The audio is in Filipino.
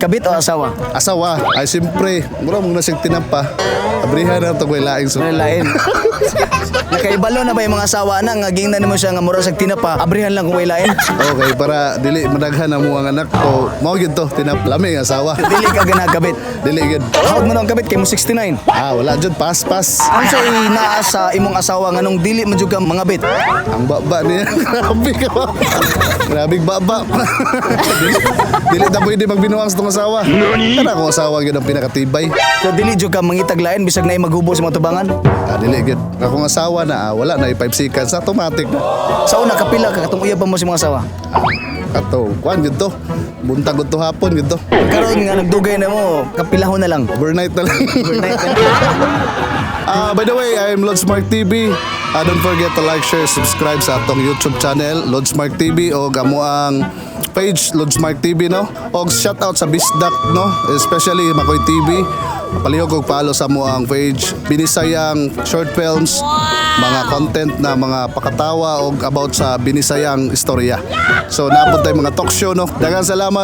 Kabit o asawa? Asawa, ay siyempre, mura mong nasig tinapa. Abrihan na ito ko ilaing so. Lain. Nakaibalo na ba yung mga asawa na nga gingnan mo siya nga mura sa tinapa, abrihan lang kung may lain. Okay, para dili madaghan ang mga anak ko. Mao gyud to, tinapalami ang asawa. Dili ka ganagabit. Dili gyud. Hawag mo na ang kabit kay mo 69. Wala jud pas. Ang sa'y naa sa imong asawa nga nung dili mo juga mga bit. Ang baba niya, grabe ka ba? Grabing baba. Dili na pwede magbinuang sa itong asawa. Kana akong asawa gyud ang pinakatibay. So dili juga mangitag lain bisag na maghubo sa mga tubangan. Dili gyud. Akong asawa na wala na 5 seconds automatic na. Sa una kapila ka katong uyab pa mo si mga asawa. Ato, kuan gyud to. Buntag gyud to hapon gyud to. Karon nga nagdugay na mo, kapilahon na lang. Overnight na lang. Overnight na lang. By the way, I'm Lods Mark TV. Don't forget to like, share, subscribe sa atong YouTube channel, Lods Mark TV, o gamo ang page Lods Mark TV, no? O shoutout sa Bisdak, no? Especially Makoy TV. Palihog og follow sa mo ang page Binisayang short films, mga content na mga pakatawa o about sa Binisayang istorya. So napunta yung mga talk show, no? Daghang salamat.